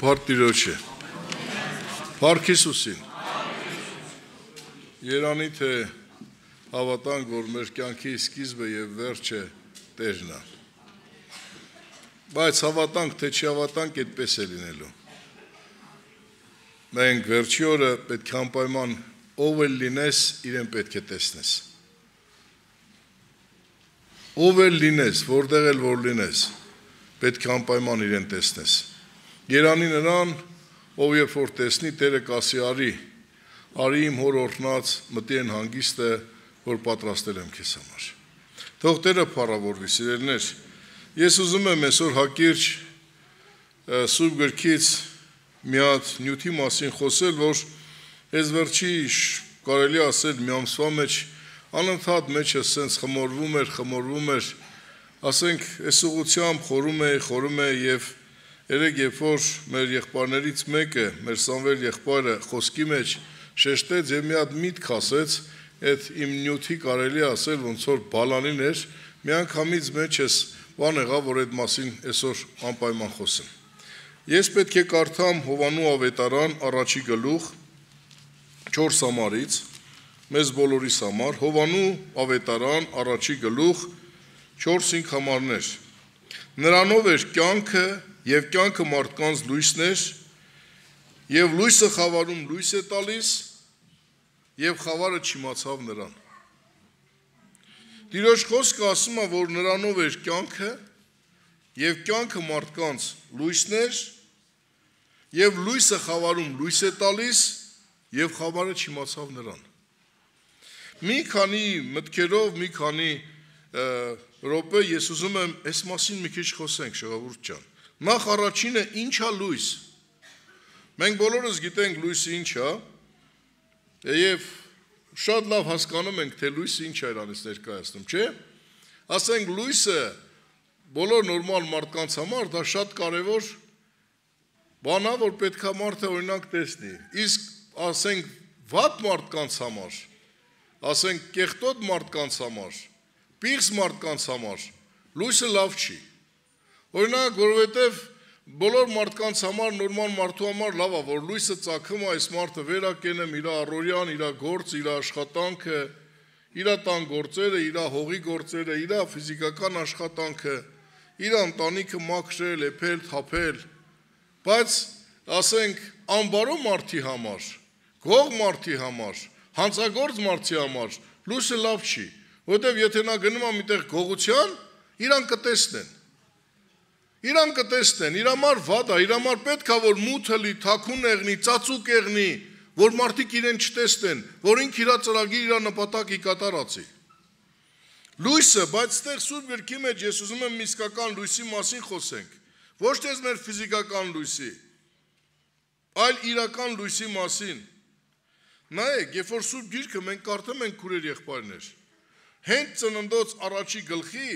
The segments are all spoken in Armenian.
Փառք Տիրոջը։ Փառք Հիսուսին։ Երանի թե հավատանք, որ մեր կյանքի սկիզբը եւ վերջը Տերն է։ Բայց հավատանք, թե չհավատանք, այդպես է լինելու։ Մենք վերջի օրը պետք է անպայման ով էլ լինես, իրեն պետք է տեսնես։ Ով էլ լինես, որտեղ էլ որ լինես, պետք է անպայման իրեն տեսնես։ Երանի նրան, ով երբ որ տեսնի, Տերը կասի արի իմ հոր օրհնած մտի այն հանգիստը, որ պատրաստել եմ քեզ համար։ Թող Տերը փառավորվի, սիրելիներ։ Ես ուզում եմ այսօր հակիրճ Սուրբ գրքից մի հատ նյութի մասին խոսել, որ այս վերջի կարելի ասել մի ամսվա մեջ անընդհատ մեջը սենց խմորվում էր, ասենք այս ուղղությամբ խորում է եւ երբ որ մեր եղբայրներից մեկը, մեր Սամվել եղբայրը խոսքի մեջ շեշտեց եւ մի հատ միտք ասեց, այդ իմ նյութի կարելի ասել ոնց որ բալանին էր, միանգամից մեջս բան եղավ, որ այդ մասին այսօր անպայման խոսեմ։ Ես պետք է կարդամ Հովանու ավետարան առաջի գլուխ 4 համարից, մեզ բոլորիս համար, Հովանու ավետարան առաջի գլուխ 4-5 համարներ։ Նրանով էր կյանքը եւ կյանքը մարդկանց լույսն էր, եւ լույսը խավարում լույս է տալիս, եւ խավարը չիմացավ նրան։ Տիրոջ խոսքը ասում է, որ նրանով էր կյանքը, եւ կյանքը մարդկանց լույսն էր, եւ լույսը խավարում լույս է տալիս, եւ խավարը չիմացավ նրան։ Մի քանի մտքերով, մի քանի րոպե ես ուզում եմ այս մասին մի քիչ խոսենք, Շողովուրդ ջան։ Նախ առաջինը ինչ է լույս։ Մենք բոլորս գիտենք լույսը ինչ է, եւ շատ լավ հասկանում ենք, թե լույսը ինչ է իրանից ներկայացնում, չէ՞։ Ասենք լույսը բոլոր նորմալ մարդկանց համար դա շատ կարևոր բան է, որ պետքա մարդը օրինակ տեսնի։ Իսկ ասենք վատ մարդկանց համար, ասենք կեղտոտ մարդկանց համար, պիղծ մարդկանց համար լույսը լավ չի։ Օրինակ, որովհետև բոլոր մարդկանց համար, նորմալ մարդու համար լավ է, որ լույսը ծագում է, այս մարդը վերակենում իր առօրյան, իր գործը, իր աշխատանքը, իր տան գործերը, իր հողի գործերը, իր ֆիզիկական աշխատանքը, իր ընտանիքը մաքրել, էփել, թափել։ Բայց ասենք անբարո մարդի համար, գող մարդի համար, հանցագործ մարդի համար լույսը լավ չի, որտեվ եթե նա գնում է միտեղ գողության, իրան կտեսնեն, իր համար վատ է, իր համար պետք է որ մութ լի, թաքուն եղնի, ծածուկ եղնի, որ մարդիկ իրեն չտեսնեն, որ ինք իր ծրագիր, իր նպատակի կատարածի։ Լույսը, բայց ստեղ Սուրբ գրքի մեջ ես ուզում եմ իսկական լույսի մասին խոսենք, ոչ թե մեր ֆիզիկական լույսի, այլ իրական լույսի մասին։ Նայեք, երբ որ Սուրբ գիրքը մենք կարդում ենք քուրեր եղբայրներ, հենց ծննդոց առաջի գլխի,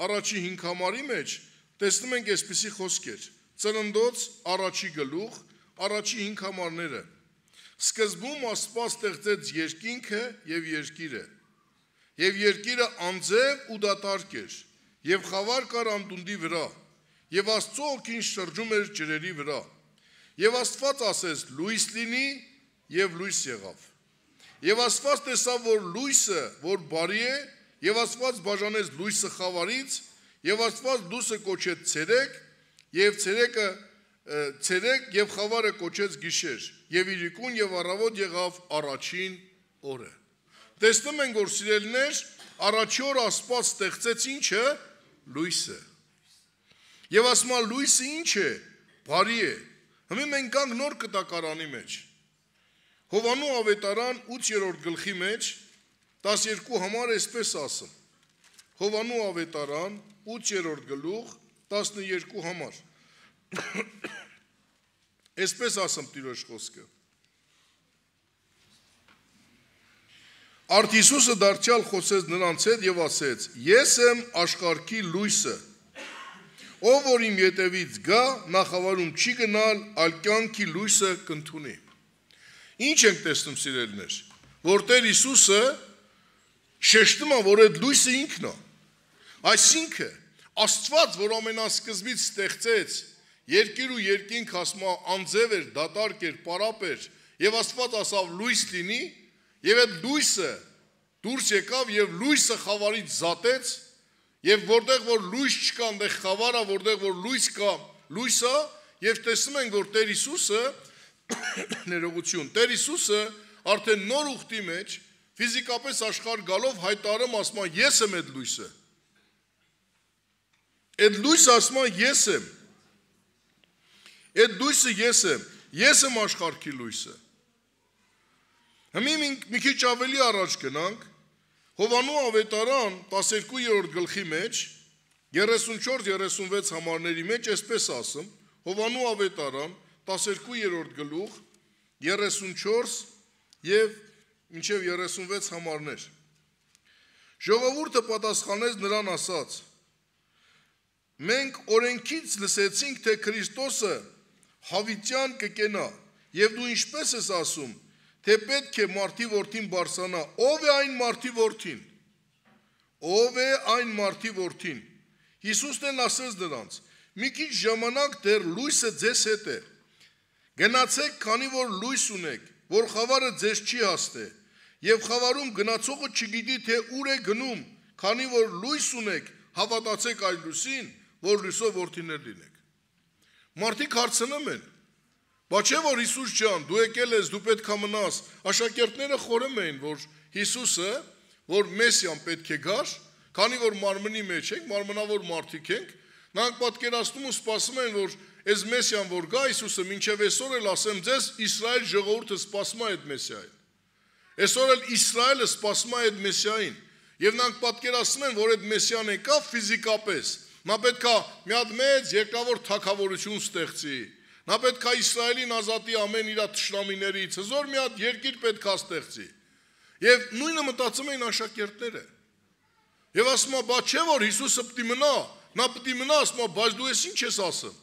առաջի 5 համարի մեջ տեսնում ենք այսպիսի խոսքեր. ծննդոց առաջի գլուխ, առաջի 5 համարները։ Սկզբում Աստված ստեղծեց երկինքը եւ երկիրը։ Եվ երկիրը անձև ու դատարկ էր, եւ խավար կար անդունդի վրա, եւ Աստծո օգին շրջում էր ջրերի վրա։ Եվ Աստված ասեց. լույս լինի, եւ լույս եղավ։ Եվ Աստված տեսավ, որ լույսը, որ բարի է, եւ Աստված բաժանեց լույսը խավարից, եւ Աստված լույսը կոչեց ցերեկ, եւ ցերեկը ցերեկ եւ խավարը կոչեց գիշեր, եւ իրիկուն եւ առավոտ եղավ առաջին օրը։ Տեսնում ենք, որ սիրելիներ, առաջի օրը Աստված ստեղծեց ինչը՝ լույսը։ Եվ ասում է լույսը ինչ է, բարի է։ Հիմա մենք կանք նոր կտակարանի մեջ։ Հովանու ավետարան 8-րդ գլխի մեջ 12 համար այսպես ասում։ Հովանու ավետարան 8-րդ գլուխ 12 համար։ Այսպես ասում Տիրոջ խոսքը։ Արդ Հիսուսը դարձյալ խոսեց նրանց հետ եւ ասեց. Ես եմ աշխարհի լույսը։ Ով որ իմ ետևից գա, նա խավարում չի գնալ, այլ կյանքի լույսը կընդունի։ Ինչ ենք տեսնում, սիրելիներ, որ Տեր Հիսուսը շեշտում է, որ այդ լույսը ինքն է։ Այսինքն Աստված, որ ամենասկզբից ստեղծեց երկիր ու երկինք ասմա անձև էր, դատարկ էր, պարապ էր, եւ Աստված ասավ լույս լինի, եւ այդ լույսը դուրս եկավ եւ լույսը խավարից զատեց, եւ որտեղ որ լույս չկա, այնտեղ խավարա, որտեղ որ լույս կա, լույսը, եւ տեսնում ենք, որ Տեր Հիսուսը ներողություն, Տեր Հիսուսը արդեն նոր ուխտի մեջ ֆիզիկապես աշխարհ գալով հայտարարում ասма ես եմ այդ լույսը։ Այդ լույսը ասма ես եմ։ Այդ լույսը ես եմ աշխարհի լույսը։ Հիմա մի քիչ ավելի առաջ գնանք Հովանու ավետարան 12-րդ գլխի մեջ 34-36 համարների մեջ այսպես ասում Հովանու ավետարան 12-րդ գլուխ 34 եւ մինչեւ 36 համարներ Ժողովուրդը պատասխանեց նրան ասաց Մենք օրենքից լսեցինք թե Քրիստոսը հավիտյան կկենա եւ դու ինչպես ես ասում թե պետք է մարդի որդին բարձրանա ով է այն մարդի որդին ով է այն մարդի որդին Հիսուսն ասեց նրանց մի քիչ ժամանակ դեռ լույսը ձեզ հետ է գնացեք քանի որ լույս ունեք որ խավարը ձեզ չի հասնե եւ խավարում գնացողը չգիտի թե ուր է գնում քանի որ լույս ունեք հավատացեք այլ լույսին որ լույսով որդիներ լինեք մարդիկ հարցնում են Բա չէ որ Հիսուս ջան, դու եկել ես, դու պետք է մնաս։ Աշակերտները խորում էին, որ Հիսուսը, որ Մեսիան պետք է գար, քանի որ մարմնի մեջ ենք, մարմնավոր մարդիկ ենք, նրանք պատկերացնում ու սպասում են, որ այս Մեսիան որ գա Հիսուսը, մինչև այսօր էլ ասեմ ձեզ, Իսրայել ժողովուրդը սպասում է այդ Մեսիային։ Այսօր էլ Իսրայելը սպասում է այդ Մեսիային, եւ նրանք պատկերացնում են, որ այդ Մեսիան եկա ֆիզիկապես։ Նա պետք է մի հատ մեծ երկրավոր թագավորություն ստեղծի։ Նա պետք է Իսրայելին ազատի ամեն իր թշնամիներից, հզոր մի հատ երկիր պետք է ստեղծի։ Եվ նույնը մտածում էին աշակերտները։ Եվ ասում են, բա չէ որ Հիսուսը պիտի մնա, նա պիտի մնա, ասում են, բայց դու ես ինչ ես ասում։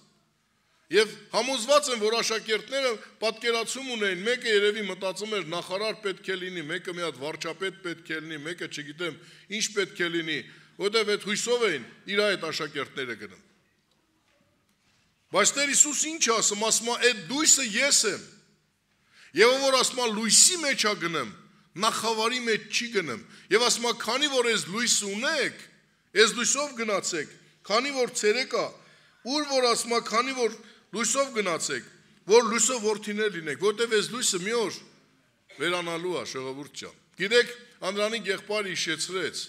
Եվ համոզված են, որ աշակերտները պատկերացում ունեն, մեկը երևի մտածում էր նախարար պետք է լինի, մեկը մի հատ վարչապետ պետք է լինի, մեկը չգիտեմ ինչ պետք է լինի, որտեղ այդ հույսով էին իր այդ աշակերտները գնում։ Բայց Տեր Հիսուս ինչ ասում, ասում է, այդ լույսը ես եմ։ Եվ որ ասում է լույսի մեջ է գնեմ, նա խավարի մեջ չի գնում։ Եվ ասում է, քանի որ այս լույսը ունեք, այս լույսով գնացեք, քանի որ ցերեկ է, ուր որ ասում է, քանի որ լույսով գնացեք, որ լույսով որդիներ լինեք, որտեղ այս լույսը մի օր վերանալու է, ժողովուրդ ջան։ Գիտեք, Անդրանիկ եղբայրը հիշեցրեց,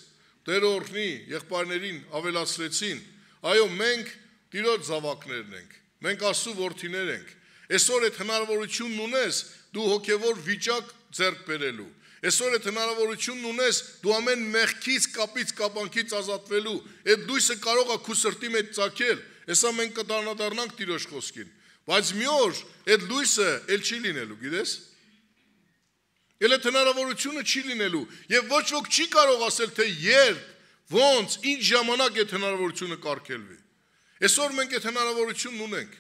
Տերը օրհնի, եղբայրներին ավելացրեցին։ Այո, մենք Տիրոջ զավակներն ենք, մենք Աստծո որդիներ ենք, այսօր այդ հնարավորությունն ունես դու հոգևոր վիճակ ձեռք բերելու, այսօր այդ հնարավորությունն ունես դու ամեն մեղքից, կապից, կապանքից ազատվելու, այդ լույսը կարող է քու սրտի մեջ ծագել, հեսա մենք կդառնանք Տիրոջ խոսքին, բայց մի օր այդ լույսը էլ չի լինելու, գիտես, էլ այդ հնարավորությունը չի լինելու, և ոչ ոք չի կարող ասել, թե երբ, ոնց, ինչ ժամանակ այդ հնարավորությունը կարգելվի Այսօր մենք այդ հնարավորությունն ունենք,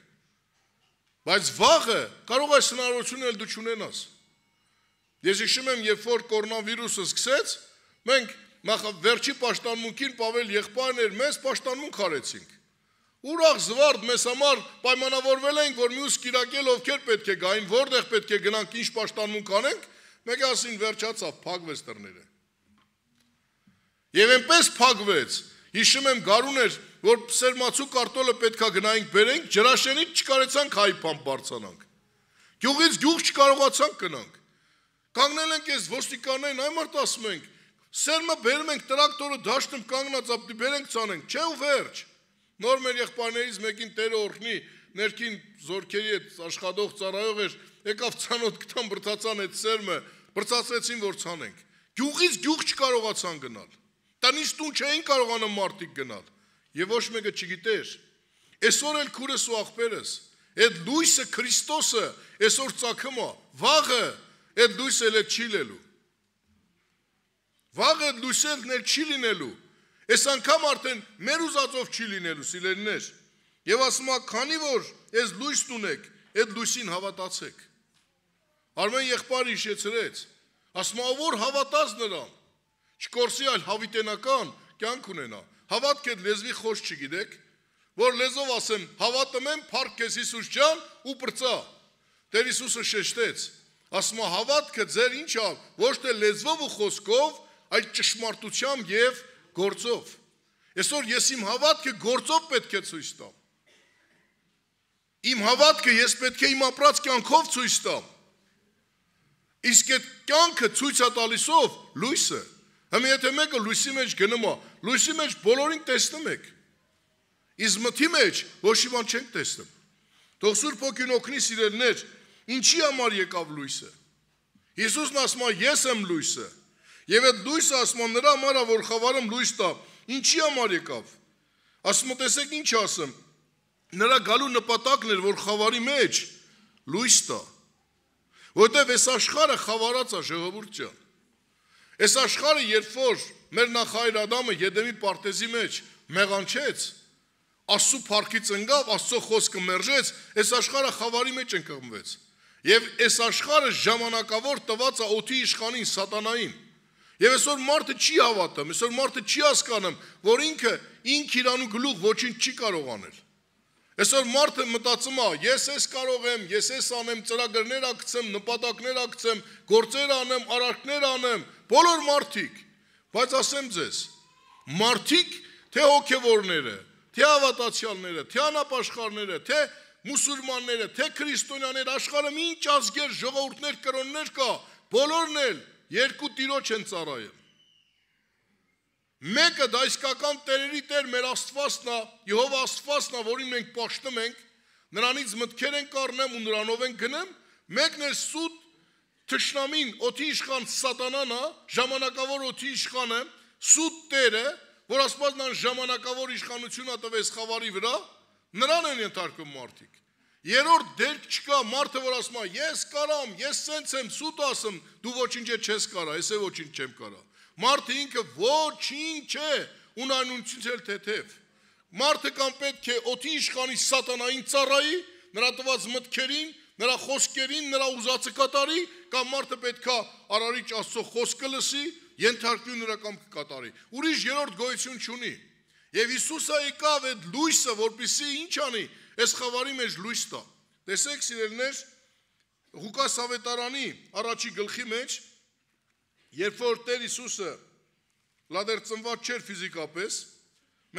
բայց վաղը կարող այս հնարավորությունը էլ դու չունենաս։ Ես հիշում եմ, երբ որ կորոնավիրուսը սկսեց, մենք վերջի պաշտամունքին Պավել եղբայրներ մեզ պաշտամունք արեցինք։ Ուրախ զվարթ մեզ համար պայմանավորվել ենք, որ մյուս կիրակել ովքեր պետք է գային, որտեղ պետք է գնանք, ինչ պաշտամունք անենք, մեկը ասին վերջացավ, փակվեց դռները։ Եվ այնպես փակվեց, հիշում եմ գարուն էր, որ սերմացու կարտոլը պետքա գնայինք բերենք, ջրաշենից չկարեցանք հայփան բարձանանք։ Գյուղից գյուղ չկարողացանք գնանք։ Կանգնել ենք այս ոստիկաններին, այ մարդ ասում ենք, սերմը բերում ենք տրակտորը դաշտում կանգնած ապտի բերենք ցանենք, չէ ու վերջ։ Նոր մեր եղբայրներից մեկին Տերը օրհնի, ներքին զորքերի հետ աշխատող ծառայող էր, եկավ ցանոթ գտան բրծացան այդ սերմը, բրծացրեցին որ ցանենք։ Գյուղից գյուղ չկարողացան գնալ։ Տնից տուն չէին կարողանում մարդիկ գնալ։ Եվ ոչ մեկը չգիտեր, այսօր էլ քուրս ու աղբերս, այդ լույսը Քրիստոսը այսօր ծագում է, վաղը այդ լույսը էլ չի լինելու, վաղը այդ լույսը էլ չի լինելու, այս անգամ արդեն մեր ուզածով չի լինելու, սիրելիներ, և ասում է, քանի որ այս լույսն ունեք, այդ լույսին հավատացեք, Արմեն եղբայրը հիշեցրեց, ասում է, որ հավատաց նրան, չկորսի այլ հավիտենական կյանք ունենա, Հավատք այդ լեզվի խոսք չգիտեք, որ լեզով ասեմ, հավատում եմ, փառք քեզ Հիսուս ջան ու պրծա։ Տեր Հիսուսը շեշտեց, ասում է հավատքը ձեր ինչ է, ոչ թե լեզվով ու խոսքով, այլ ճշմարտությամբ եւ գործով։ Այսօր ես իմ հավատքը գործով պետք է ցույց տամ։ Իմ հավատքը ես պետք է իմ ապրած կյանքով ցույց տամ։ Իսկ այդ կյանքը ցույց է տալիսով լույսը։ Հիմա եթե մեկը լույսի մեջ գնում է, լույսի մեջ բոլորին տեսնում եք։ Իսկ մթի մեջ ոչ մի բան չենք տեսնում։ Թող Սուրբ Հոգին օգնի սիրելիներ, ինչի համար եկավ լույսը։ Հիսուսն ասում է, ես եմ լույսը։ Եվ այդ լույսը ասում է նրա համար է, որ խավարում լույս տա։ Ինչի համար եկավ։ Ասում է, տեսեք ինչ ասեմ։ Նրա գալու նպատակն էր, որ խավարի մեջ լույս տա։ Որտեվ այս աշխարհը խավարած է, ժողովուրդ ջան։ Այս աշխարհը երբ որ մեր նախահայր Ադամը Եդեմի պարտեզի մեջ մեղանչեց, Աստծո փառքից ընկավ, Աստծո խոսքը մերժեց, այս աշխարհը խավարի մեջ ընկղմվեց։ Եվ այս աշխարհը ժամանակավոր տված է օդի իշխանին սատանային։ Եվ այսօր մարդը չի հավատում, այսօր մարդը չի հասկանում, որ ինքը իրանու գլուխ ոչինչ չի կարող անել։ Այսօր մարդը մտածում է, ես էս կարող եմ, ես էս անեմ, ծրագրեր ակցեմ, նպատակներ ակցեմ, գործեր անեմ, արարքներ անեմ, բոլոր մարդիկ։ Բայց ասեմ ձեզ, մարդիկ, թե հոգևորները, թե հավատացյալները, թե անապաշխարները, թե մուսուլմանները, թե քրիստոնյաները, աշխարհում ինչ ազգեր, ժողովուրդներ, կրոններ կա, բոլորն էլ երկու տիրոջ են ծառայում։ Մեկը դա իսկական տերերի տեր մեր Աստվածն է, Եհովա Աստվածն է, որին մենք պաշտում ենք, նրանից մտքեր ենք առնեմ ու նրանով ենք գնեմ, մեկն էլ սուտ թշնամին, օդի իշխան սատանան է, ժամանակավոր օդի իշխանը, սուտ տերը, որ Աստվածն ժամանակավոր իշխանությունը տվեց խավարի վրա, նրան են ենթարկում մարդիկ։ Երրորդ դերք չկա, մարդը որ ասում է, ես կարամ, ես սենց եմ, սուտ ասեմ, դու ոչինչ չես կարա, ես ոչինչ չեմ կարա։ Մարդը ինքը ոչինչ չէ, ունայնությունից էլ թեթև։ Մարդը կամ պետք է օդի իշխանի սատանային ծառայի, նրա տված մտքերին, նրա խոսքերին, նրա ուզածը կատարի, կամ մարդը պետք է արարիչ Աստծո խոսքը լսի, ենթարկվի նրա կամքը կատարի։ Ուրիշ երրորդ գոյություն չունի։ Եվ Հիսուսը եկավ այդ լույսը, որպեսզի ինչ անի, այս խավարի մեջ լույս տա։ Տեսեք սիրելիներ, Ղուկաս ավետարանի առաջի գլխի մեջ, երբ որ Տեր Հիսուսը լադեր ծնված չէր ֆիզիկապես,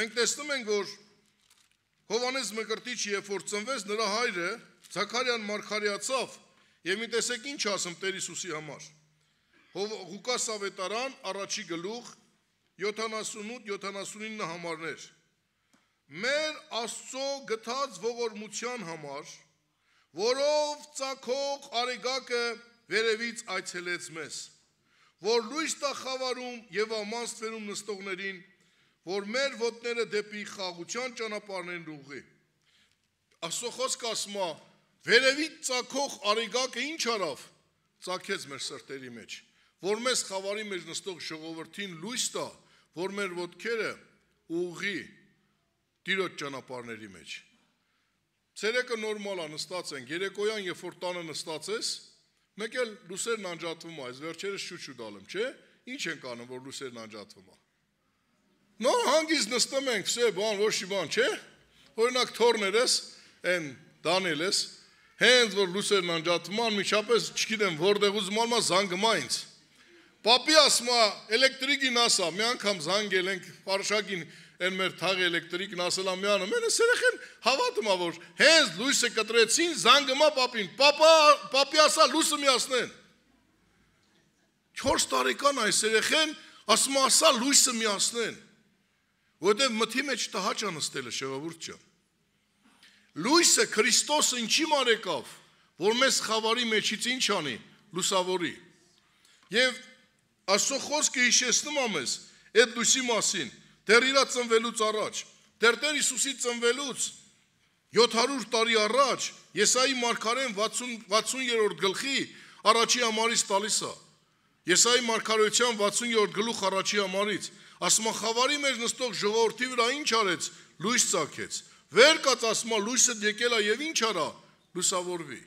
մենք տեսնում ենք, որ Հովհաննես Մկրտիչը երբ որ ծնվեց, նրա հայրը Զաքարիան մարգարեացավ, եւ մի տեսեք ինչ ասում Տեր Հիսուսի համար։ Ղուկաս ավետարան առաջի գլուխ 78-79 համարներ։ Մեր Աստծո գթած ողորմության համար, որով ծագող արեգակը վերևից այցելեց մեզ, որ լույս տա խավարում եւ ամանստվերում նստողներին, որ մեր ոտները դեպի խաղաղության ճանապարհներն ուղղի։ Աստծո խոսքը ասում է, վերևից ծագող արեգակը ինչ արավ, ծագեց մեր սրտերի մեջ, որ մեզ խավարի մեջ նստող ժողովրդին լույս տա, որ մեր ոտքերը ուղղի Տիրոջ ճանապարհների մեջ։ Ցերեկը նորմալ է նստած են, երեկոյան երբ որ տանը նստած ես, մեկ էլ լուսերն անջատվում է, այս վերջերս շուտ ալեմ, չէ՞։ Ինչ ենք անում, որ լուսերն անջատվում է։ Նոր հանգիստ նստում ենք, վсё, բան, ոչ մի բան, չէ՞։ Օրինակ թորներս, այն Դանիելս, հենց որ լուսերն անջատվում են, միջապես չգիտեմ որտեղ ուզում ալմա զանգում է ինձ։ Պապի ասում է, էլեկտրիկին ասա, մի անգամ զանգել ենք Փարշակին, այն մեր թաղ էլեկտրիկն ասել է միանը, մենը սերեխեն հավատում է, որ հենց լույսը կտրեցին, զանգում է պապին, պապի ասա լույսը միացնեն։ 4 տարեկան այս երեխեն ասում է ասա լույսը միացնեն, որտեղ մթի մեջ տհաճ է նստելը ժողովուրդ ջան։ Լույսը Քրիստոսը ինչի մար եկավ, որ մեզ խավարի մեջից ինչ անի, լուսավորի։ Եվ Աստծո խոսքը հիշեցնում է մեզ այդ լույսի մասին, դեռ իր ծնվելուց առաջ, դեռ Տեր Հիսուսի ծնվելուց 700 տարի առաջ, Եսայի մարգարեն 60-րդ գլխի առաջի համարից տալիս է։ Եսայի մարգարեության 60-րդ գլուխ առաջի համարից, ասում է խավարի մեջ նստող ժողովրդի վրա ինչ արեց, լույս ծագեց։ Վեր կաց ասում է լույսը եկել է եւ ինչ արա, լուսավորվի։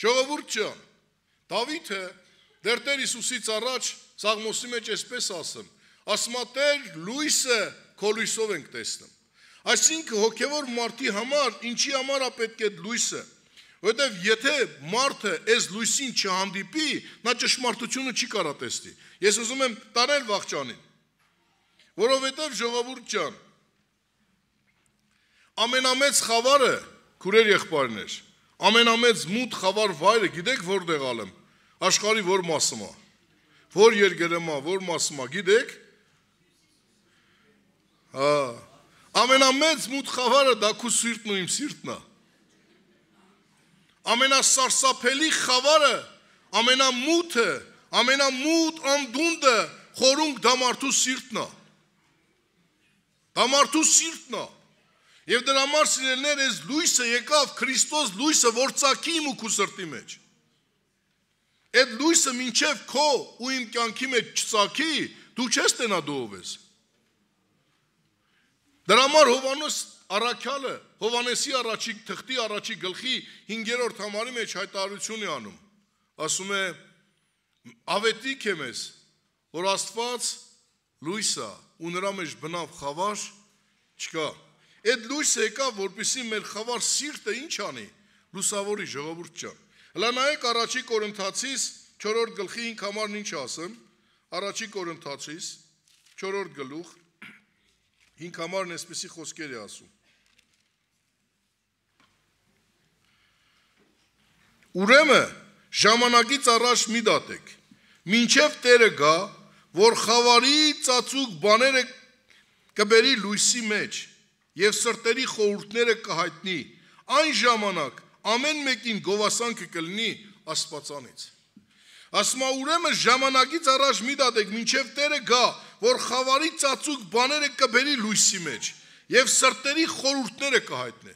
Ժողովուրդ ջան, Դավիթը դեռ Տեր Հիսուսից առաջ Սաղմոսի մեջ այսպես ասում է Տեր լույսը քո լույսով ենք տեսնում։ Այսինքն հոգևոր մարդի համար ինչի համար է պետք է լույսը, որովհետև եթե մարդը այս լույսին չհանդիպի, նա ճշմարտությունը չի կարա տեսնի։ Ես ուզում եմ տարել վախճանին, որովհետև ժողովուրդ ջան, ամենամեծ խավարը, քուրեր եղբայրներ, ամենամեծ մութ խավար վայրը, գիտեք որտեղ ալեմ, աշխարհի որ մասում է, որ երկրում է, որ մասում է, գիտեք։ Ամենամեծ մութ խավարը դա քու սիրտն ու իմ սիրտն է։ Ամենասարսափելի խավարը, ամենամութը, ամենամութ անդունդը, խորունկ դա մարդու սիրտն է։ Դա մարդու սիրտն է։ Եվ դրա համար սիրելիներ, այս լույսը եկավ Քրիստոս լույսը, որ ծագի իմ ու քու սրտի մեջ։ Այդ լույսը մինչև քո ու իմ կյանքի մեջ չծագի, դու չես տենա դու ով ես։ Դրա համար Հովհաննես առաքյալը Հովհաննեսի առաջի թղթի առաջի գլխի 5-րդ համարի մեջ հայտարարություն է անում։ Ասում է. ավետիք է մեզ, որ Աստված լույս է ու նրա մեջ բնավ խավար չկա։ Այդ լույսը եկավ, որպեսզի մեր խավար սիրտը ինչ անի, լուսավորի ժողովուրդ ջան։ Հլա նայեք առաջի Կորինթացիս 4-րդ գլխի 5 համարն ինչ ասում, առաջի Կորինթացիս 4-րդ գլուխ 5 համարն այսպեսի խոսքեր է ասում։ Ուրեմն ժամանակից առաջ մի դատեք, մինչև Տերը գա, որ խավարի ծածուկ բաները կբերի լույսի մեջ եւ սրտերի խորհուրդները կհայտնի, այն ժամանակ ամեն մեկին գովասանքը կլինի Աստվածանից։ Ասում է ուրեմն ժամանակից առաջ մի դատեք, մինչև Տերը գա, որ խավարի ծածուկ բաները կբերի լույսի մեջ եւ սրտերի խորհուրդները կհայտնի։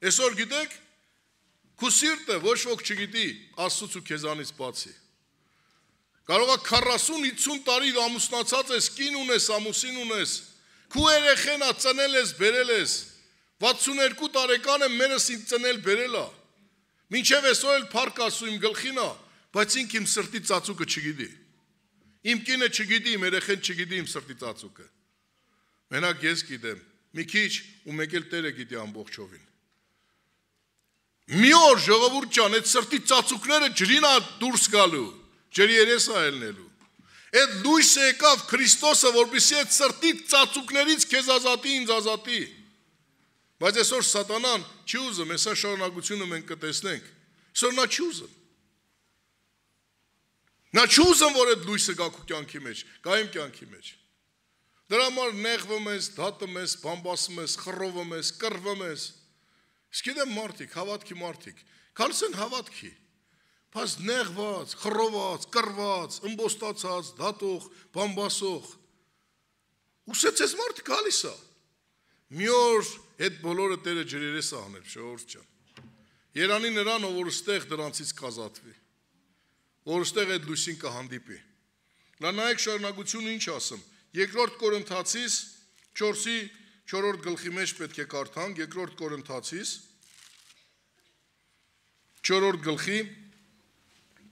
Այսօր գիտեք, քու սիրտը ոչ ոք չգիտի Աստծուց ու քեզանից բացի։ Կարող է 40-50 տարի ամուսնացած ես, կին ունես, ամուսին ունես, քու երեխեն ա ծնել ես, բերել ես, 62 տարեկան եմ, մերս ինձ ծնել բերել ա, մինչև այսօր էլ փառք Աստծու իմ գլխին ա, բայց ինք իմ սրտի ծածուկը չգիտի, իմ կինը չգիտի, իմ երեխեն չգիտի իմ սրտի ծածուկը, մենակ ես գիտեմ, մի քիչ ու մեկ էլ Տերը գիտի ամբողջովին։ Մի օր ժողովուրդ ջան, այդ սրտի ծածուկները ջրին ա դուրս գալու, ջրի երես ա ելնելու։ Այդ լույսը եկավ Քրիստոսը, որպեսզի այդ սրտի ծածուկներից քեզ ազատի, ինձ ազատի։ Բայց այսօր սատանան չի ուզում, հեսա շարունակությունը մենք կտեսնենք։ Այսօր նա չի ուզում։ Նա չի ուզում, որ այդ լույսը գա քո կյանքի մեջ, գա իմ կյանքի մեջ։ Դրա համար նեղվում ես, դատում ես, բամբասում ես, խռովում ես, կռվում ես։ Իսկ գիտեմ մարդիկ, հավատքի մարդիկ, քանս են հավատքի, բայց նեղված, խռոված, կռված, ըմբոստացած, դատող, բամբասող։ Ուսեց ես մարդ գալիս է։ Մի օր այդ բոլորը Տերը ջրերես է անել, ժողովուրդ ջան։ Երանի նրան, որ ստեղ դրանցից կազատվի, որ ստեղ այդ լույսին կհանդիպի։ Նա նայեք շարունակությունը ինչ ասում։ 2-րդ Կորինթացիս 4-ի 4-րդ գլխի մեջ պետք է կարդանք, 2-րդ Կորինթացիս 4-րդ գլխի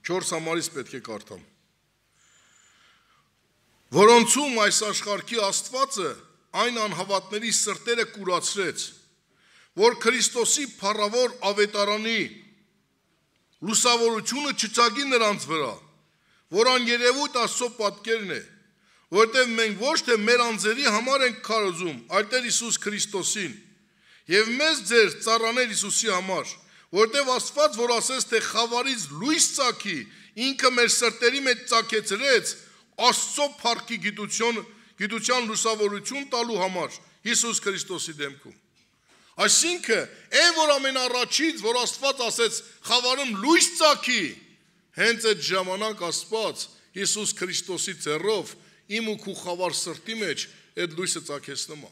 4 համարից պետք է կարդամ։ Որոնցում այս աշխարհի Աստվածը այն անհավատների սրտերը կուրացրեց, որ Քրիստոսի փառավոր ավետարանի լուսավորությունը չծագի նրանց վրա, որ աներևույթ Աստծո պատկերն է, որտեղ մենք ոչ թե մեր անձերի համար ենք քարոզում, այլ Տեր Հիսուս Քրիստոսին, եւ մեզ ձեր ծառաներ Հիսուսի համար, որտեղ Աստված, որ ասեց, թե խավարից լույս ծագի, ինքը մեր սրտերի մեջ ծագեցրեց Աստծո փառքի գիտության լուսավորություն տալու համար Հիսուս Քրիստոսի դեմքում։ Այսինքն, այն որ ամենառաջից, որ Աստված ասեց, խավարում լույս ծագի, հենց այդ ժամանակ Աստված Հիսուս Քրիստոսի ձեռով իմ ու քու խավար սրտի մեջ այդ լույսը ծագեցնում է։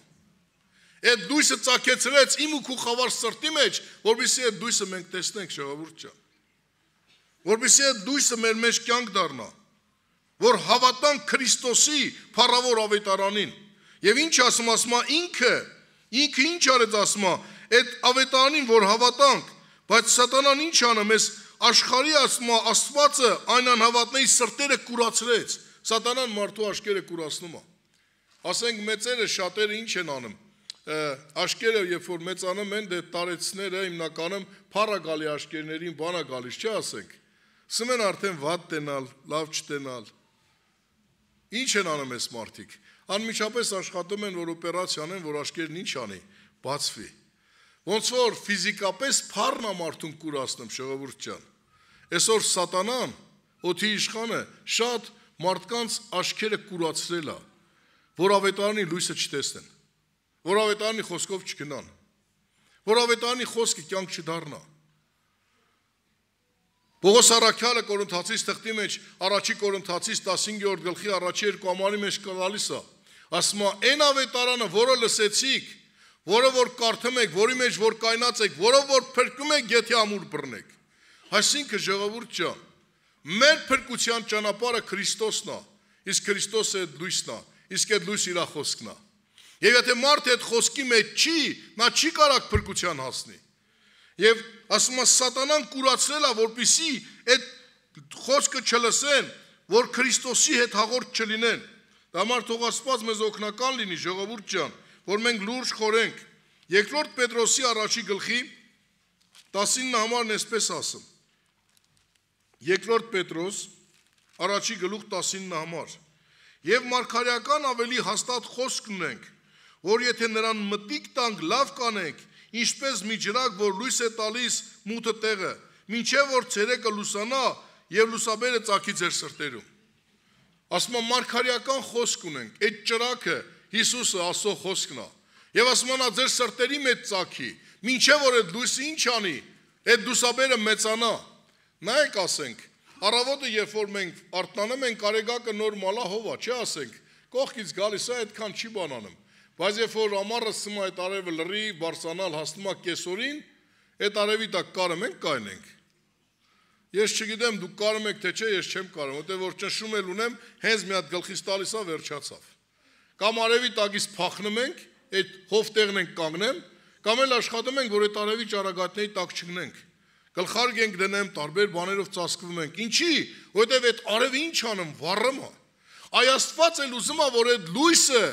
Այդ լույսը ծագեցրեց իմ ու քու խավար սրտի մեջ, որպեսզի այդ լույսը մենք տեսնենք, ժողովուրդ ջան։ Որպեսզի այդ լույսը մեր մեջ կյանք դառնա, որ հավատանք Քրիստոսի փառավոր ավետարանին։ Եվ ինչ ասում, ասում է ինքը ինչ արեց, ասում է, այդ ավետարանին, որ հավատանք, բայց սատանան ինչ անում, այս աշխարհի ասում է, Աստվածը այն անհավատների սրտերը կուրացրեց։ Սատանան մարդու աչքերը կուրացնում է։ Ասենք մեծերը շատերը ինչ են անում։ աշկերը, երբ որ մեծանում են, դե տարեցները հիմնականում փառա գալի աշկերներին բանա գալիս, չի ասենք։ Սկսում են արդեն վատ տենալ, լավ չտենալ։ Ինչ են անում այս մարդիկ։ Անմիջապես աշխատում են, որ օպերացիա անեն, որ աշկերն ինչ անի, բացվի։ Ոնց որ ֆիզիկապես փառն է մարդուն կուրացնում, ժողովուրդ ջան։ Այսօր սատանան, օդի իշխանը, շատ մարդկանց աշկերը կուրացրել է, որ ավետարանի լույսը չտեսնեն, որ ավետարանի խոսքով չգնան, որ ավետարանի խոսքը կյանք չդառնա։ Պողոս առաքյալը Կորինթացիս թղթի մեջ առաջի Կորինթացիս 15-րդ գլխի առաջի 2 համարի մեջ գալիս է, ասում է, այն ավետարանը, որը լսեցիք, որը որ կարդում եք, որի մեջ որ կայնած եք, որով որ փրկում եք, եթե ամուր բռնեք։ Այսինքն ժողովուրդ ջան, մեր փրկության ճանապարհը Քրիստոսն է, իսկ Քրիստոսը այդ լույսն է, իսկ այդ լույսը իր խոսքն է։ Եվ եթե մարդը այդ խոսքի մեջ չի, նա չի կարող փրկության հասնի։ Եվ ասում է սատանան կուրացրել է, որպեսզի այդ խոսքը չլսեն, որ Քրիստոսի հետ հաղորդ չլինեն։ Դամար թող Աստված մեզ օգնական լինի, ժողովուրդ ջան, որ մենք լուրջ խորենք։ Երկրորդ Պետրոսի առաջի գլխի 19 համարն էսպես ասում։ Երկրորդ Պետրոս առաջի գլուխ 19 համար։ Եվ մարգարեական ավելի հաստատ խոսք ունենք, որ եթե նրան մտիկ տանք, լավ կանենք, ինչպես մի ջրակ, որ լույս է տալիս մութը տեղը, մինչև որ ցերեկը լուսանա եւ լուսաբերը ծագի ձեր սրտերում։ Ասում եմ մարգարեական խոսք ունենք, այդ ջրակը Հիսուսը Աստծո խոսքն է։ Եվ ասում եմ նա ձեր սրտերի մեջ ծագի, մինչև որ այդ լույսը ինչ անի, այդ լուսաբերը մեծանա։ Նայեք ասենք, առավոտը երբ որ մենք արթնանում ենք, կարեգակը նոր մալահովա, չի ասենք, կողքից գալիս է, այդքան չի բանանում։ Բայց երբ որ ամառը սկսում է այդ արևը լրի, բարձրանալ, հասնում է կեսօրին, այդ արևի տակ կարում ենք կայնենք։ Ես չգիտեմ դուք կարում եք թե չէ, ես չեմ կարում, որտեղ որ ճնշում էլ ունեմ, հենց մի հատ գլխից տալիս է վերջացավ։ Կամ արևի տակից փախնում ենք, այդ հովտեղն ենք կանգնեմ, կամ էլ աշխատում ենք, որ այդ արևի ճառագայթների տակ չգնենք։ Գլխարկ ենք դնեմ, տարբեր բաներով ծածկվում ենք։ Ինչի՞, որտեղ այդ արևը ինչ անում, վառում է։ Այ Աստված էլ ուզում է, որ այդ լույսը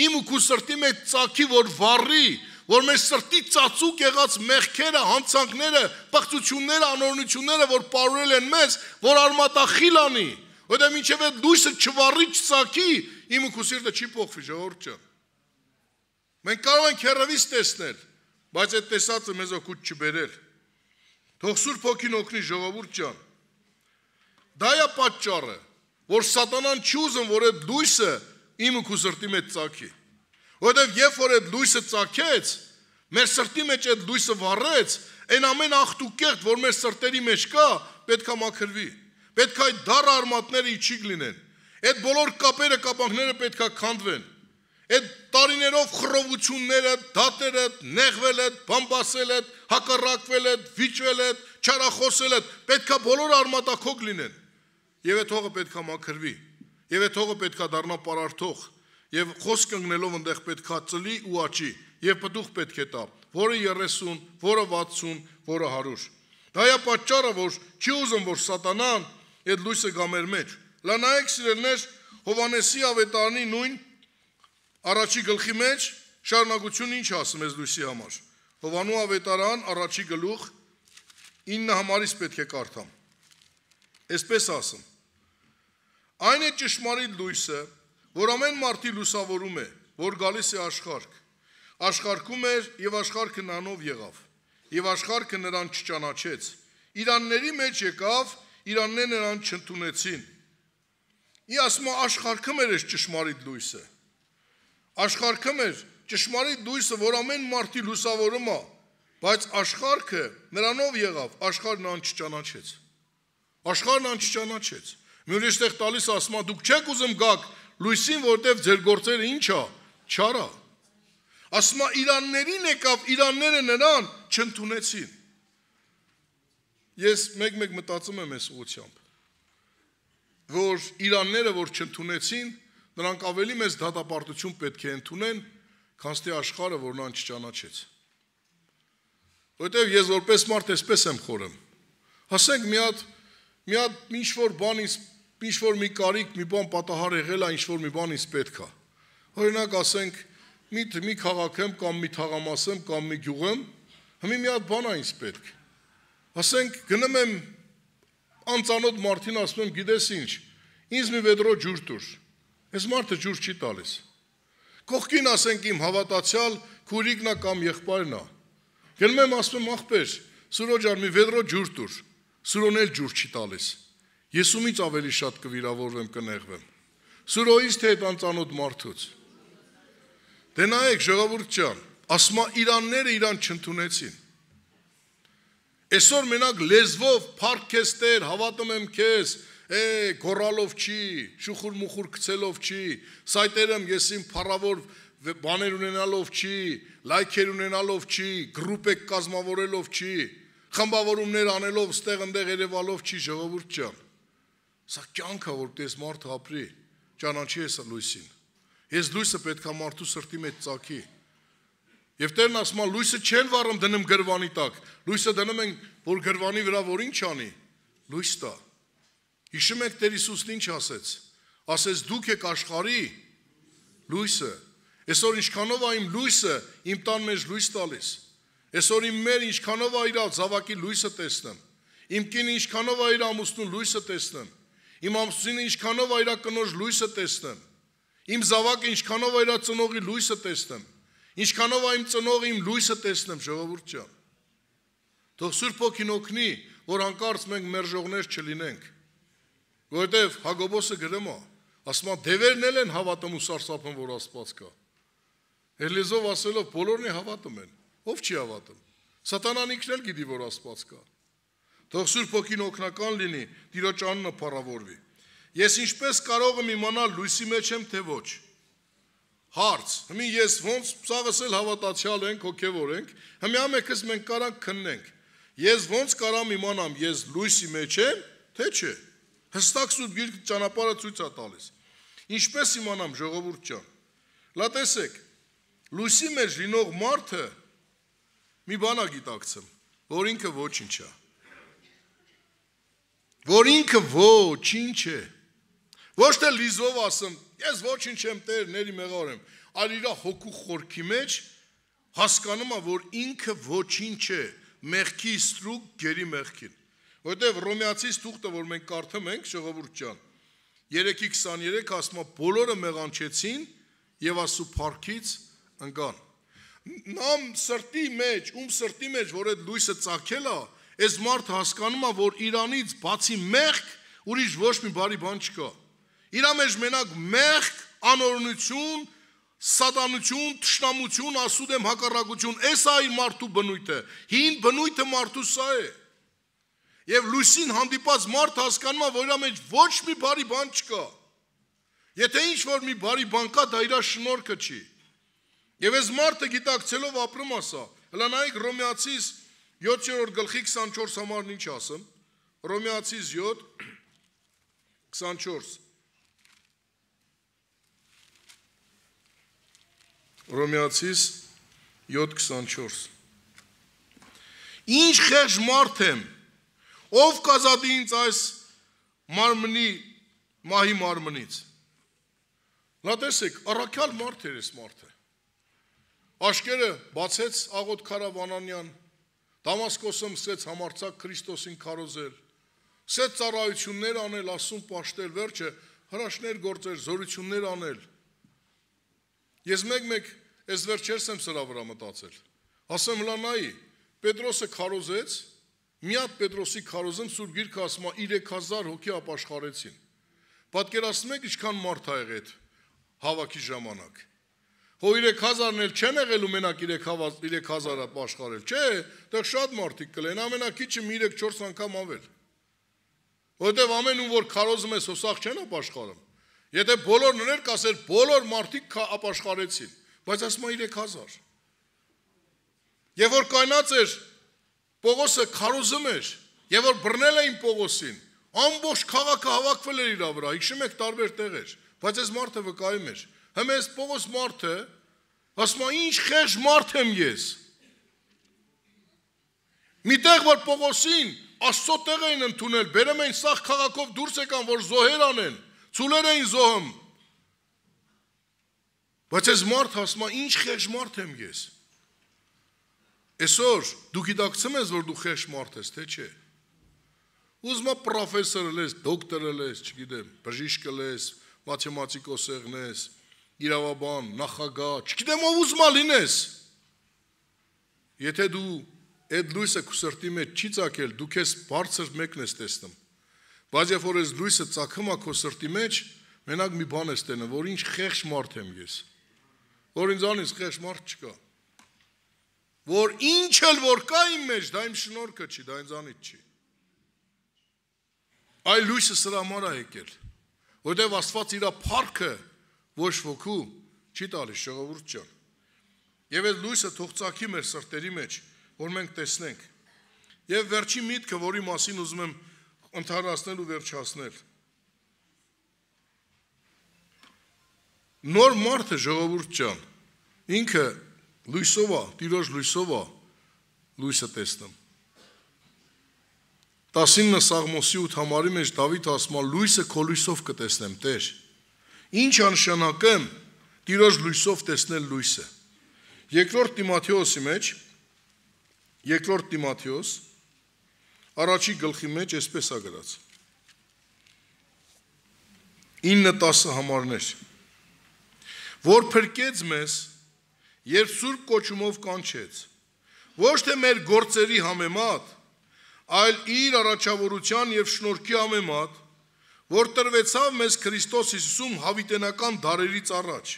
իմ ու քու սրտի մեջ ծագի, որ վառի, որ մեր սրտի ծածուկ եղած մեղքերը, հանցանքները, պղծությունները, անօրենությունները, որ պարուրել են մեզ, որ արմատախիլ անի, որտեղ մինչև այդ լույսը չվառի, չծագի, իմ ու քու սիրտը չի փոխվի, ժողովուրդ ջան։ Մենք կարող ենք հեռվից տեսնել, բայց այդ տեսածը մեզ օգուտ չբերել։ Թող Սուրբ Հոգին օգնի, ժողովուրդ ջան։ Դա է պատճառը, որ սատանան չի ուզում, որ այդ լույսը իմ ու քու սրտի մեջ ծագի։ Որտեվ երբ որ այդ լույսը ծագեց, մեր սրտի մեջ այդ լույսը վառեց, այն ամեն աղտուկեղտ, որ մեր սրտերի մեջ կա, պետք է մաքրվի։ Պետք է այդ դառը արմատները իջիկ լինեն։ Այդ բոլոր կապերը, կապանքները պետք է քանդվեն։ Այդ տարիներով խռովությունները, դատերը, նեղվել է, բամբասել է, հակառակվել է, վիճվել է, չարախոսել է, պետք է բոլոր արմատակոկ լինեն։ Եվ այդ հողը պետք է մաքրվի։ Եվ այդ հողը պետք է դառնա պարարթող, եւ խոսք ընկնելով այնտեղ պետք է ծլի ու աճի, եւ պտուղ պետք է տա, որը 30, որը 60, որը 100։ Դա է պատճառը, որ չի ուզում, որ սատանան այդ լույսը գա մեր մեջ։ Լա նայեք սիրելիներ, Հովհաննեսի ավետարանի նույն առաջի գլխի մեջ շարունակությունը ինչ ասում է լույսի համար։ Հովհաննու ավետարան առաջի գլուխ 9 համարից պետք է կարդամ։ Այսպես ասում. Այն է ճշմարիտ լույսը, որ ամեն մարդի լուսավորում է, որ գալիս է աշխարհ։ Աշխարհքում էր եւ աշխարհը նրանով եղավ։ Եվ աշխարհը նրան չճանաչեց։ Իրանների մեջ եկավ, իրանները նրան չընդունեցին։ Ի ասում է աշխարհում էր ճշմարիտ լույսը։ Աշխարհում էր ճշմարիտ լույսը, որ ամեն մարդի լուսավորում է, բայց աշխարհը նրանով եղավ, աշխարհը նրան չճանաչեց։ Աշխարհն նրան չճանաչեց։ Մի ուրիշ տեղ տալիս ասում է դուք չեք ուզում գաք լույսին, որտեղ ձեր գործերը ինչ է, չար է։ Ասում է իրաններին եկավ, իրանները նրան չընդունեցին։ Ես մեկ-մեկ մտածում եմ այս ուղղությամբ, որ իրանները, որ չընդունեցին, նրանք ավելի մեծ դատապարտություն պետք է ընդունեն, քան թե աշխարհը, որ նրան չճանաչեց։ Որտեւ ես որպես մարդ էսպես եմ խորում։ Ասենք մի հատ ինչ-որ բանից, ինչ-որ մի կարիք, մի բան պատահար եղել է, ինչ-որ մի բան ինձ պետք է։ Օրինակ ասենք, մի քաղաք եմ, կամ մի թաղամաս եմ, կամ մի գյուղ եմ, հիմի մի հատ բան է ինձ պետք։ Ասենք գնում եմ անծանոթ մարդին, ասում եմ, գիտես ինչ, ինձ մի վեդրո ջուր տուր։ Այս մարդը ջուր չի տալիս։ Կողքին ասենք իմ հավատացյալ քուրիկն է կամ եղբայրն է։ Գնում եմ ասում եմ, ախպեր, Սուրո ջան, մի վեդրո ջուր տուր։ Սուրոն էլ ջուր չի տալիս։ Ես ումից ավելի շատ կվիրավորվեմ, կնեղվեմ։ Սուրոից թե այդ անծանոթ մարդուց։ Դե նայեք, ժողովուրդ ջան, ասում է իրանները իրան չընդունեցին։ Այսօր մենակ լեզվով փառք քեզ Տեր, հավատում եմ քեզ, գոռալով չի, շուխուր-մուխուր գցելով չի, սայտերում ես իմ փառավոր բաներ ունենալով չի, լայքեր ունենալով չի, գրուպ եք կազմավորելով չի, խմբավորումներ անելով ստեղ ընդեղ երևալով չի, ժողովուրդ ջան։ Սա կյանք է, որպես մարդ ապրի, ճանաչի ես լույսին։ Ես լույսը պետք է մարդու սրտի մեջ ծագի։ Եվ Տերն ասում է, լույսը չեն վառում դնում գրվանի տակ, լույսը դնում են, որ գրվանի վրա որ ինչ անի, լույս տա։ Հիշում եք Տեր Հիսուսն ինչ ասեց։ Ասեց դուք եք աշխարհի լույսը։ Այսօր ինչքանով է իմ լույսը իմ տան մեջ լույս տալիս։ Այսօր իմ մեր ինչքանով է իր զավակի լույսը տեսնեմ։ Իմ կինը ինչքանով է իր ամուսնու լույսը տեսնեմ։ Իմ ամուսինը ինչքանով է իր կնոջ լույսը տեսնեմ։ Իմ զավակը ինչքանով է իր ծնողի լույսը տեսնեմ։ Ինչքանով է իմ ծնողը իմ լույսը տեսնեմ, ժողովուրդ ջան։ Թող Սուրբ Հոգին օգնի, որ հանկարծ մենք մերժողներ չլինենք։ Որովհետև Հակոբոսը գրում է, ասում է դևերն էլ են հավատում ու սարսափում, որ Աստված կա։ Էլիզով ասելով բոլորն է հավատում են, ով չի հավատում։ Սատանան ինքն էլ գիտի, որ Աստված կա։ Թող Սուրբ Հոգին օգնական լինի, Տիրոջ անունը փառավորվի։ Ես ինչպես կարող եմ իմանալ լույսի մեջ եմ, թե ոչ։ Հարց, հիմի ես ոնց սաղս էլ հավատացյալ ենք, հոգևոր ենք, հիմի ամենքս մենք կարանք քննենք։ Ես ոնց կարամ իմանամ, ես լույսի մեջ եմ, թե չէ։ Հստակ Սուրբ Գիրքը ճանապարհը ցույց է տալիս։ Ինչպես իմանամ, ժողովուրդ ջան։ Լա տեսեք, լույսի մեջ լինող մարդը մի բան է գիտակցում, որ ինքը ոչինչ է։ Որ ինքը ոչինչ է։ Ոչ թե լիզով ասեմ, ես ոչինչ եմ Տեր, ների մեղավոր եմ, այլ իր հոգու խորքի մեջ հասկանում է, որ ինքը ոչինչ է, մեղքի ստրուկ գերի մեղքին։ Որտեվ Հռոմեացիս թուղթը, որ մենք կարդում ենք, ժողովուրդ ջան, 3:23 ասում է, բոլորը մեղանչեցին եւ Աստծո փառքից ընկան։ Նամ սրտի մեջ, սրտի մեջ, որ այդ լույսը ծագել է, այս մարդը հասկանում է, որ իրանից բացի մեղք, ուրիշ ոչ մի բարի բան չկա։ Իրա մեջ մենակ մեղք, անօրենություն, սատանություն, թշնամություն, ասուդեմ հակառակություն, այս է իր մարդու բնույթը, հին բնույթը մարդու սա է։ Եվ լույսին հանդիպած մարդ հասկանում է, որ իրա մեջ ոչ մի բարի բան չկա։ Եթե ինչ որ մի բարի բան կա, դա իր շնորհքը չի։ Եվ այս մարդը գիտակցելով ապրում է սա։ Հələ նայեք Հռոմեացիս 7-րդ գլխի 24 համարն ինչ ասում։ Հռոմեացիս 7:24 Հռոմեացիս 7:24 Ինչ խեղճ մարդ եմ, ով կազատի ինձ այս մարմնի մահի մարմնից։ Նա տեսեք, առաքյալ մարդ էր այս մարդը։ Աշկերը բացեց Աղոտ Քարավանանյան, Դամասկոսում սկսեց համարձակ Քրիստոսին քարոզել, սկսեց ծառայություններ անել, Աստծուն պաշտել, վերջը հրաշքներ գործել, զորություններ անել։ Ես մեկ այս վերջերս եմ սրա վրա մտածել։ Ասեմ լանայի, Պետրոսը քարոզեց, մի հատ Պետրոսի քարոզում Սուրբ Գիրքը ասում է 3000 հոգի ապաշխարեցին։ Պատկերացնում եք ինչքան մարդ ա եղել հավաքի ժամանակ։ Հո 3000-ն էլ չեն եղել ու մենակ 3000 ապաշխարել, չէ, դա շատ մարդիկ կլեն, ամենակիչը 3-4 անգամ ավել։ Որտեվ ամեն ում որ քարոզում ես հոսախ չեն ապաշխարում։ Եթե բոլորն ուներ, կասեր բոլոր մարդիկ ապաշխարեցին, բայց ասում է 3000։ Եվ որ կայնած էր Պողոսը քարոզում էր, եւ որ բռնել էին Պողոսին, ամբողջ քաղաքը հավաքվել էր իր վրա, հիշում եք տարբեր տեղեր, բայց այս մարդը վկայում էր։ Հիմա այս Պողոս մարդը ասում է ինչ խեղճ մարդ եմ ես։ Միտեղ որ Պողոսին Աստծո տեղ էին ընդունել, բերում էին սաղ քաղաքով դուրս եկան, որ զոհեր անեն, ցուլեր էին զոհում։ Բայց այս մարդ ասում է, ինչ խեղճ մարդ եմ ես։ Այսօր դու գիտակցում ես, որ դու խեղճ մարդ ես, թե չէ։ Ուզում ես պրոֆեսոր ես, դոկտոր ես, չգիտեմ, բժիշկ ես, մաթեմատիկոս ես, իրավաբան, նախագահ, չգիտեմ ով ուզում ես լինես։ Եթե դու այդ լույսը քո սրտի մեջ չի ծագել, դու քեզ բարձր մեկն ես տեսնում։ Բայց երբ որ այս լույսը ծագում է քո սրտի մեջ, մենակ մի բան ես տենում, որ ինչ խեղճ մարդ եմ ես։ Որ ինձանից խեղճ մարդ չկա։ Որ ինչ էլ որ կա իմ մեջ, դա իմ շնորհքը չի, դա ինձանից չի։ Այ լույսը սրա համար է եկել, որտեղ Աստված իր փառքը ոչ ոքու չի տալիս, ժողովուրդ ջան։ Եվ այդ լույսը թող ծագի մեր սրտերի մեջ, որ մենք տեսնենք։ Եվ վերջի միտքը, որի մասին ուզում եմ ընդհանրացնել ու վերջացնել։ Նոր մարդը, ժողովուրդ ջան, ինքը լույսով է, Տիրոջ լույսով է լույսը տեսնում։ 19 Սաղմոսի 8 համարի մեջ Դավիթ ասում է, լույսը քո լույսով կտեսնեմ, Տեր։ Ինչ անշանակեմ Տիրոջ լույսով տեսնել լույսը։ Երկրորդ Տիմոթեոսի մեջ, երկրորդ Տիմոթեոս, առաջի գլխի մեջ այսպես է գրած։ 9-10 համարներ։ Որ փրկեց մեզ, երբ սուրբ կոչումով կանչեց, ոչ թե մեր գործերի համեմատ, այլ իր առաջավորության եւ շնորհքի համեմատ, որ տրվեցավ մեզ Քրիստոս Հիսուսում հավիտենական դարերից առաջ,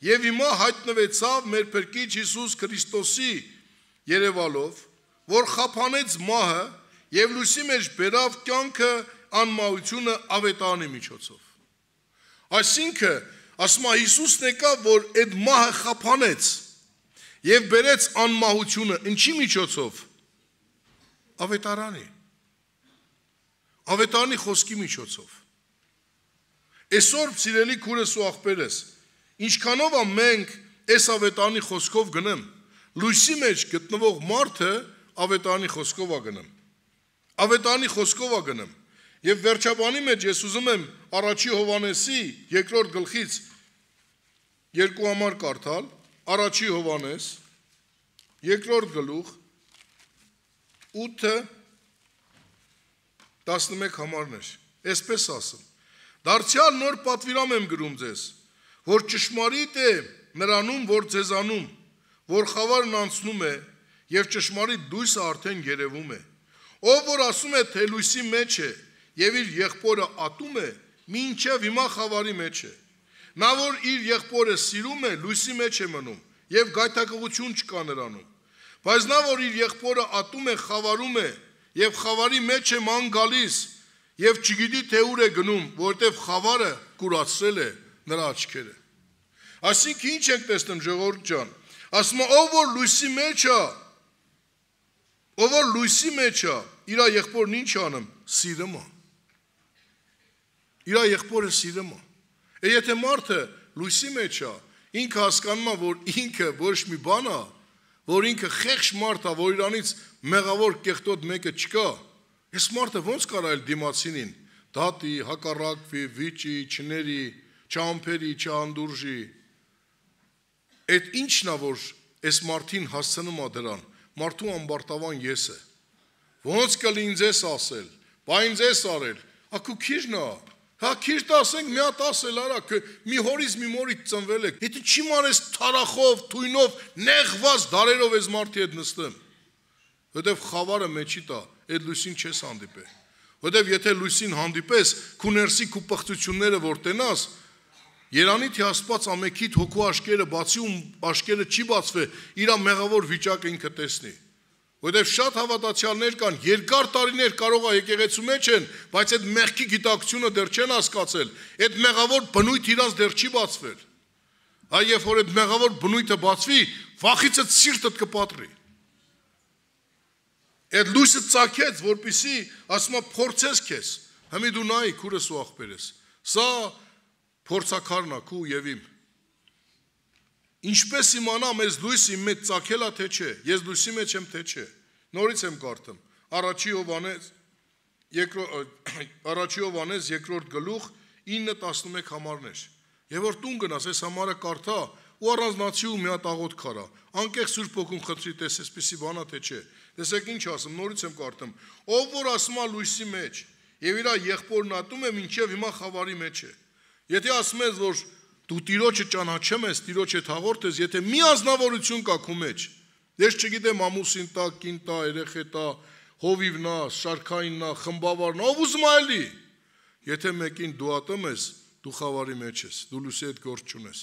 եւ հիմա հայտնվեցավ մեր Փրկիչ Հիսուս Քրիստոսի երևալով, որ խափանեց մահը եւ լույսի մեջ բերավ կյանքը անմահությունը ավետարանի միջոցով։ Այսինքն, ասում է Հիսուսն եկավ, որ այդ մահը խափանեց եւ բերեց անմահությունը ինչի միջոցով։ Ավետարանի խոսքի միջոցով։ Այսօր սիրելի քուրս ու աղբերս, ինչքանով է մենք այս ավետարանի խոսքով գնեմ, լույսի մեջ գտնվող մարդը ավետարանի խոսքով է գնում։ Ավետարանի խոսքով է գնում։ Եվ վերջաբանի մեջ ես ուզում եմ առաջի Հովհաննեսի երկրորդ գլխից երկու համար կարդալ, առաջի Հովհաննես երկրորդ գլուխ 8-11 համարներ, այսպես ասում. Դարձյալ նոր պատվիրամ եմ գրում ձեզ, որ ճշմարիտ է նրանում, որ ձեզանում, որ խավարն անցնում է եւ ճշմարիտ լույսը արդեն երևում է, ով որ ասում է, թե լույսի մեջ է եւ իր եղբորը ատում է, մինչեւ հիմա խավարի մեջ է, նա որ իր եղբորը սիրում է, լույսի մեջ է մնում եւ գայթակղություն չկա նրանում, բայց նա որ իր եղբորը ատում է, խավարում է եւ խավարի մեջ է ման գալիս եւ չգիտի թե ուր է գնում, որտեւ խավարը կուրացրել է նրա աչքերը։ Այսինքն ինչ ենք տեսնում, ժողովուրդ ջան, ասում է, ով որ լույսի մեջ է, իր եղբորն ինչ անում, սիրում է։ Իր եղբորը սիրում է։ Եթե մարդը լույսի մեջ է, ինքը հասկանում է, որ ինքը ոչ մի բան է, որ ինքը խեղճ մարդ է, որ իրանից մեղավոր կեղտոտ մեկը չկա, այս մարդը ոնց կարա էլ դիմացինին, դատի, հակառակվի, վիճի, չների, չամփերի, չանդուրժի։ Այդ ինչն է, որ այս մարդին հասցնում է դրան, մարդու ամբարտավան ես է։ Ոնց կլի ինձ ես ասել, բա ինձ ես արել, ակու քիժն է, հա քիժ տասենք մի հատ ասել արա, մի հորից մի մորից ծնվել եք, եթե չի մանես թարախով, թույնով, նեղված դարերով ես մարդի հետ նստեմ, որտեվ խավարը մեջի տա, այդ լույսին չես հանդիպել, որտեվ եթե լույսին հանդիպես, քու ներսի քու պղծությունները որ տենաս, Երանի թե Աստված ամեքիդ հոգու աշկերը բացի ու աշկերը չի բացվե, իր մեղավոր վիճակը ինքը տեսնի։ Որտեվ շատ հավատացյալներ կան, երկար տարիներ կարող է եկեղեցու մեջ են, բայց այդ մեղքի գիտակցությունը դեռ չեն հասկացել, այդ մեղավոր բնույթ իրանց դեռ չի բացվել։ Այ երբ որ այդ մեղավոր բնույթը բացվի, վախից այդ սիրտդ կպատրի։ Այդ լույսը ծագեց, որպեսզի ասում է փորձես քեզ։ Հիմա դու նայ քուրս ու աղբերես։ Սա փորձակարն է քու եւ իմ։ Ինչպես իմանամ այս լույսը իմ մեջ ծագել է թե չէ, ես լույսի մեջ եմ թե չէ։ Նորից եմ կարդում։ Առաջի Հովհաննես երկրորդ գլուխ 9-11 համարներ։ Եվ որ տուն գնաս, այս համարը կարդա ու առանձնացի ու մի հատ աղոթք արա։ Անկեղծ Սուրբ Հոգուն խնդրի, տես այսպեսի բանա թե չէ։ Տեսեք ինչ ասում, նորից եմ կարդում։ Ով որ ասում է լույսի մեջ եւ իր եղբորն ատում է, մինչեւ հիմա խավարի մեջ է։ Եթե ասում ես, որ դու Տիրոջը ճանաչում ես, Տիրոջ հետ հաղորդ ես, եթե մի ազնվորություն կա քո մեջ, ես չգիտեմ ամուսին տա, կին տա, երեխե տա, հովիվն ա, շարքային ա, խմբավարն ա, ով ուզում այլի։ Եթե մեկին դու ատում ես, դու խավարի մեջ ես, դու լույսի հետ գործ չունես։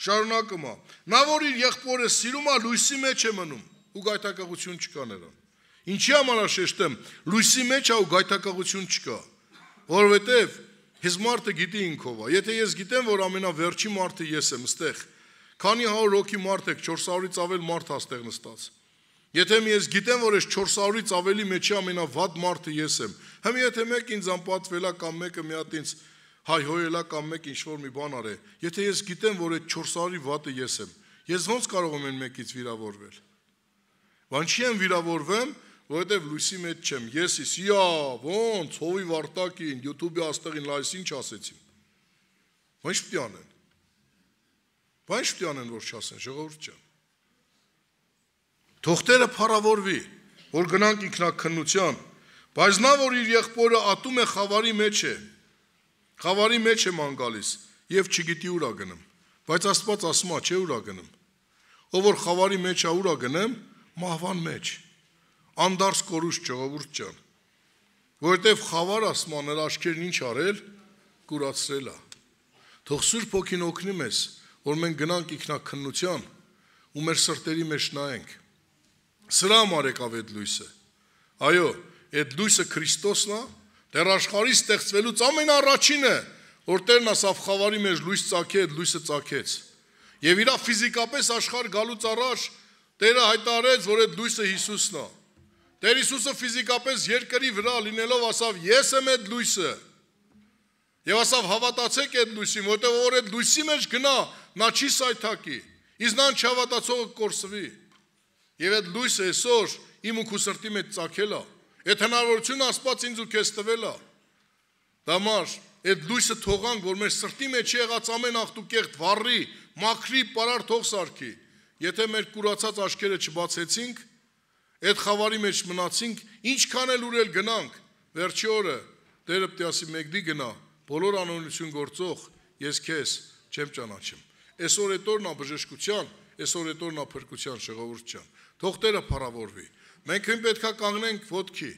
Շարունակում է։ Նա որ իր եղբորը սիրում է, լույսի մեջ է մնում ու գայթակղություն չկա նրան։ Ինչի համար շեշտեմ, լույսի մեջ է ու գայթակղություն չկա, որովհետև հես մարդը գիտի ինքով է։ Եթե ես գիտեմ, որ ամենավերջի մարդը ես եմ ստեղ, քանի 100 հոգի մարդ եք, 400-ից ավել մարդ աստեղ նստած։ Եթե ես գիտեմ, որ այս 400-ից ավելի մեջի ամենավատ մարդը ես եմ, հəm եթե մեկ ինձ անպատվել է կամ մեկը մի հատ ինձ հայհոյել է կամ մեկ ինչ-որ մի բան արել, եթե ես գիտեմ, որ այդ 400-ի վատը ես եմ, ես ոնց կարող եմ այն մեկից վիրավորվել։ Ոնչի եմ վիրավորվեմ, որովհետև լույսի մեջ չեմ, ես իսիա, ոնց, հովի վարտակին, YouTube-ի աստեղին լայս ինչ ասեցին։ Ոնչ պիտի անեն։ Ոնչ պիտի անեն, որ չասեն, ժողովուրդ ջան։ Թողտերը փառավորվի, որ գնանք ինքնակնության, բայց նա, որ իր եղբորը ատում է խավարի մեջ է, խավարի մեջ է ման գալիս եւ չգիտի ուր է գնում, բայց Աստված ասում է, չէ ուր է գնում։ Ով որ խավարի մեջ է ուր է գնում, մահվան մեջ։ Անդարս կորուս ժողովուրդ ջան, որովհետև խավար ասում է նրա աչքերն ինչ արել, կուրացրել է։ Թող Սուրբ Հոգին օգնի մեզ, որ մենք գնանք ինքնակնության ու մեր սրտերի մեջ նայենք։ Սրա համար եկավ այդ լույսը։ Այո, այդ լույսը Քրիստոսն է, դեռ աշխարհի ստեղծվելուց ամենաառաջինը, որ Տերն ասավ խավարի մեջ լույս ծագի, այդ լույսը ծագեց։ Եվ իր ֆիզիկապես աշխարհ գալուց առաջ Տերը հայտարարեց, որ այդ լույսը Հիսուսն է։ Տեր Հիսուսը ֆիզիկապես երկրի վրա լինելով ասավ. Ես եմ այդ լույսը։ Եվ ասավ հավատացեք այդ լույսին, որտեղ որ այդ լույսի մեջ գնա, նա չի սայթակի։ Իսկ նա չհավատացողը կորսվի։ Եվ այդ լույսը այսօր իմ ու քո սրտի մեջ ծագել է։ Այդ հնարավորությունը Աստված ինձ ու քեզ տվել է։ Դամար այդ լույսը թողանք, որ մեր սրտի մեջ եղած ամեն աղտուկեղտ վառի, մաքրի, պարար թող սարքի։ Եթե մեր կուրացած աչքերը չբացեցինք, այդ խավարի մեջ մնացինք, ինչքան էլ ուրել գնանք, վերջի օրը Տերը պիտի ասի մեկդի գնա, բոլոր անօրինություն գործող, ես քեզ չեմ ճանաչում։ Այսօր այդ օրն է բժշկության, այսօր այդ օրն է փրկության, ժողովուրդ ջան։ Թող Տերը փառավորվի։ Մենք պետք է կանգնենք ոտքի։